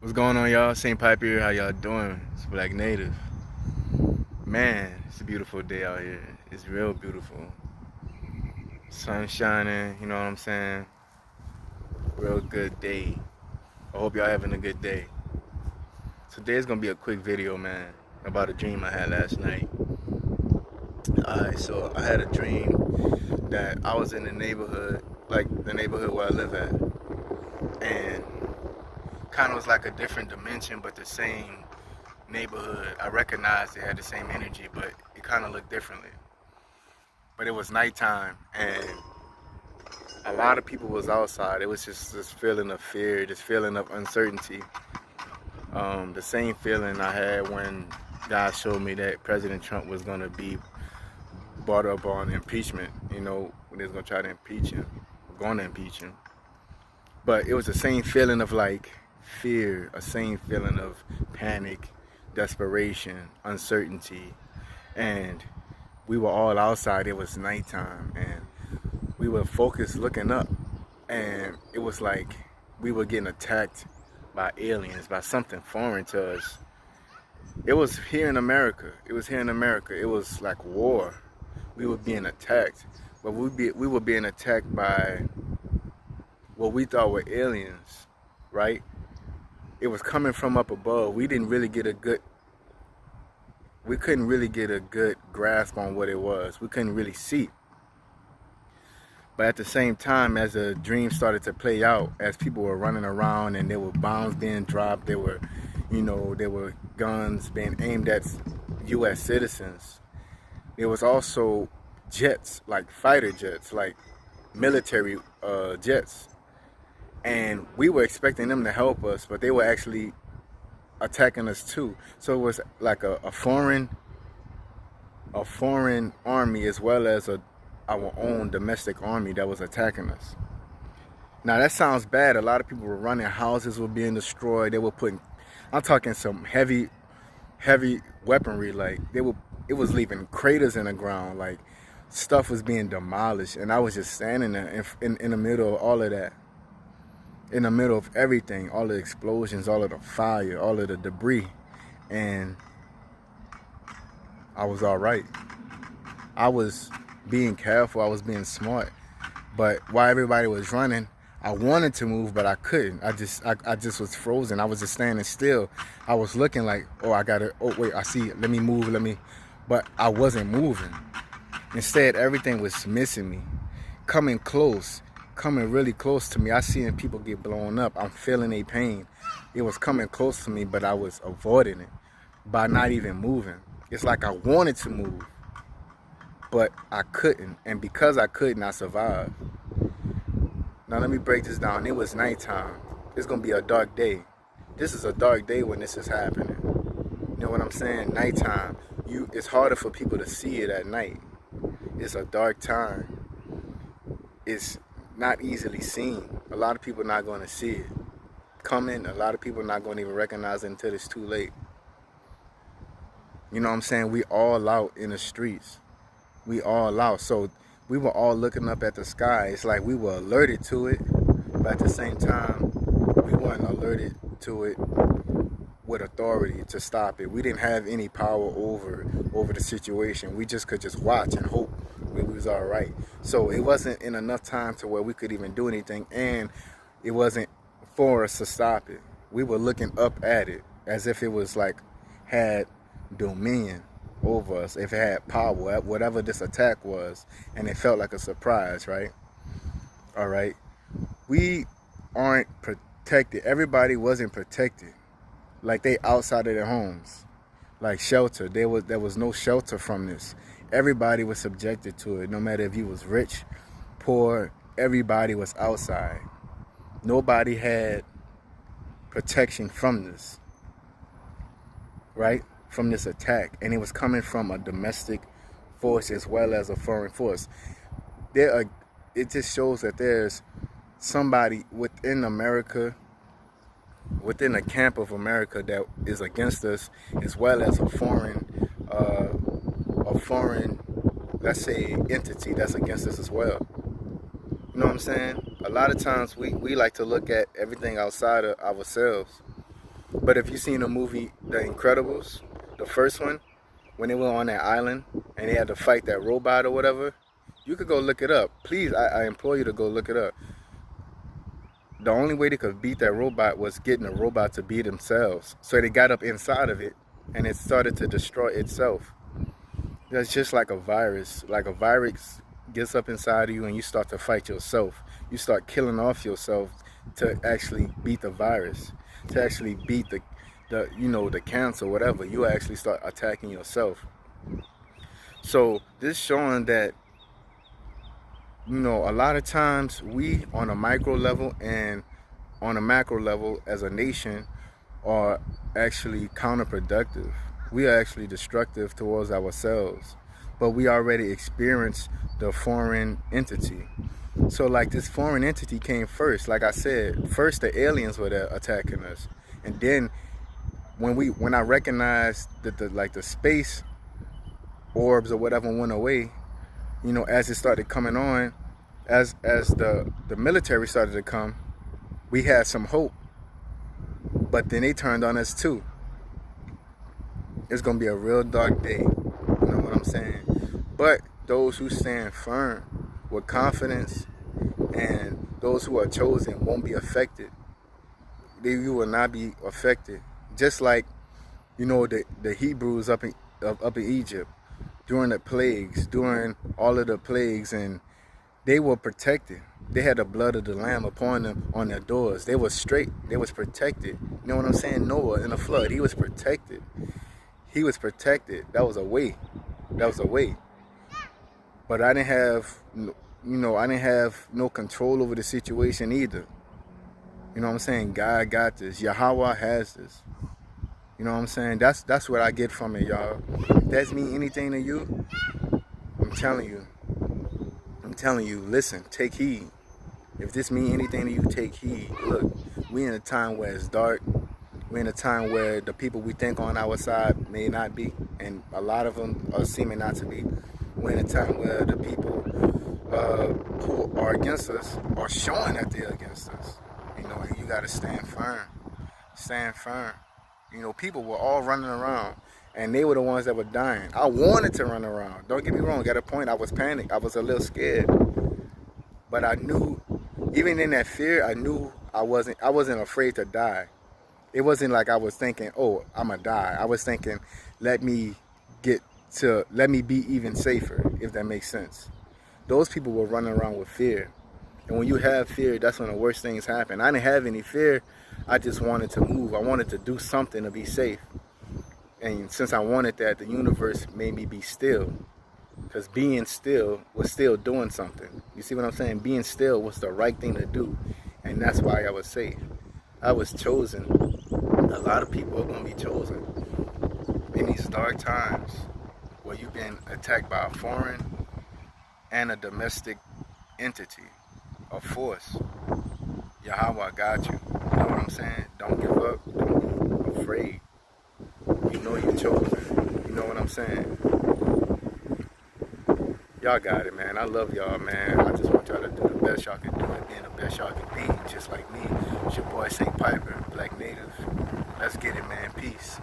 What's going on, y'all? St. Pipe here. How y'all doing? It's Black Native. Man, it's a beautiful day out here. It's real beautiful. Sun shining, you know what I'm saying? Real good day. I hope y'all having a good day. Today's gonna be a quick video, man, about a dream I had last night. Alright, so I had a dream that I was in the neighborhood, like the neighborhood where I live at, and kind of was like a different dimension, but the same neighborhood. I recognized it had the same energy, but it kind of looked differently. But it was nighttime, and a lot of people was outside. It was just this feeling of fear, this feeling of uncertainty. The same feeling I had when God showed me that President Trump was going to be brought up on impeachment, you know, when they was going to try to impeach him, going to impeach him. But it was the same feeling of like fear, a same feeling of panic, desperation, uncertainty. And we were all outside. It was nighttime, and we were focused looking up, and it was like we were getting attacked by aliens, by something foreign to us. It was here in America. It was here in America. It was like war. We were being attacked, but we were being attacked by what we thought were aliens, right? It was coming from up above. We couldn't really get a good grasp on what it was. We couldn't really see. But at the same time, as the dream started to play out, as people were running around and there were bombs being dropped, there were guns being aimed at U.S. citizens. There was also jets, like fighter jets, like military jets. And we were expecting them to help us, but they were actually attacking us too. So it was like a foreign army, as well as our own domestic army that was attacking us. Now that sounds bad. A lot of people were running, houses were being destroyed. They were I'm talking some heavy weaponry. Like it was leaving craters in the ground. Like stuff was being demolished, and I was just standing there in the middle of all of that. In the middle of everything, all the explosions, all of the fire, all of the debris, and I was all right. I was being careful, I was being smart, but while everybody was running, I wanted to move, but I couldn't. I just was frozen. I was just standing still. I was looking like, oh wait, I see it. Let me move, but I wasn't moving. Instead, everything was missing me, coming really close to me. I seen people get blown up. I'm feeling a pain. It was coming close to me, but I was avoiding it by not even moving. It's like I wanted to move, but I couldn't. And because I couldn't, I survived. Now let me break this down. It was nighttime. It's gonna be a dark day. This is a dark day when this is happening. You know what I'm saying? Nighttime. It's harder for people to see it at night. It's a dark time. It's not easily seen. A lot of people are not going to see it coming. A lot of people are not going to even recognize it until it's too late. You know what I'm saying? We all out in the streets. We all out. So we were all looking up at the sky. It's like we were alerted to it, but at the same time, we weren't alerted to it with authority to stop it. We didn't have any power over the situation. We just could just watch and hope we was all right. So it wasn't in enough time to where we could even do anything, and it wasn't for us to stop it. We were looking up at it as if it was like had dominion over us, if it had power at whatever this attack was, and it felt like a surprise, right? All right. We aren't protected. Everybody wasn't protected. Like they outside of their homes, like shelter. There was no shelter from this. Everybody was subjected to it. No matter if you was rich, poor, everybody was outside. Nobody had protection from this, right? From this attack. And it was coming from a domestic force as well as a foreign force. It just shows that there's somebody within America, within the camp of America, that is against us, as well as a foreign, let's say, entity that's against us as well. You know what I'm saying? A lot of times we like to look at everything outside of ourselves, But if you seen the movie The Incredibles, the first one, when they were on that island and they had to fight that robot or whatever, you could go look it up. Please, I implore you to go look it up. The only way they could beat that robot was getting the robot to beat themselves. So they got up inside of it and it started to destroy itself. That's just like a virus. Like a virus gets up inside of you and you start to fight yourself. You start killing off yourself to actually beat the virus, to actually beat the the cancer, whatever. You actually start attacking yourself. So this showing that, a lot of times we on a micro level and on a macro level as a nation are actually counterproductive. We are actually destructive towards ourselves, but we already experienced the foreign entity. So like this foreign entity came first. Like I said, first the aliens were there attacking us, and then when I recognized that the space orbs or whatever went away, as it started coming on, as the military started to come, we had some hope. But then they turned on us too. It's gonna be a real dark day. You know what I'm saying? But those who stand firm with confidence and those who are chosen won't be affected. You will not be affected. Just like, the Hebrews up in Egypt during the plagues, during all of the plagues, and they were protected. They had the blood of the Lamb upon them on their doors. They were straight. They was protected. You know what I'm saying? Noah in the flood, he was protected. He was protected. That was a way. That was a way. But I didn't have, I didn't have no control over the situation either. You know what I'm saying? God got this. Yahawah has this. You know what I'm saying? That's what I get from it, y'all. If that mean anything to you, I'm telling you, listen, take heed. If this mean anything to you, take heed. Look, we in a time where it's dark. We're in a time where the people we think on our side may not be, and a lot of them are seeming not to be. We're in a time where the people who are against us are showing that they're against us. And you gotta stand firm. Stand firm. People were all running around, and they were the ones that were dying. I wanted to run around. Don't get me wrong. At a point, I was panicked. I was a little scared, but I knew, even in that fear, I knew I wasn't afraid to die. It wasn't like I was thinking, oh, I'm gonna die. I was thinking, let me be even safer, if that makes sense. Those people were running around with fear. And when you have fear, that's when the worst things happen. I didn't have any fear. I just wanted to move. I wanted to do something to be safe. And since I wanted that, the universe made me be still. Because being still was still doing something. You see what I'm saying? Being still was the right thing to do. And that's why I was safe. I was chosen. A lot of people are going to be chosen in these dark times where you've been attacked by a foreign and a domestic entity, a force. Yahawah got you. You know what I'm saying? Don't give up. Don't be afraid. You know you're chosen. You know what I'm saying? Y'all got it, man. I love y'all, man. I just want y'all to do the best y'all can do and being the best y'all can be, just like me. It's your boy St. Piper, Black Native. Let's get it, man. Peace.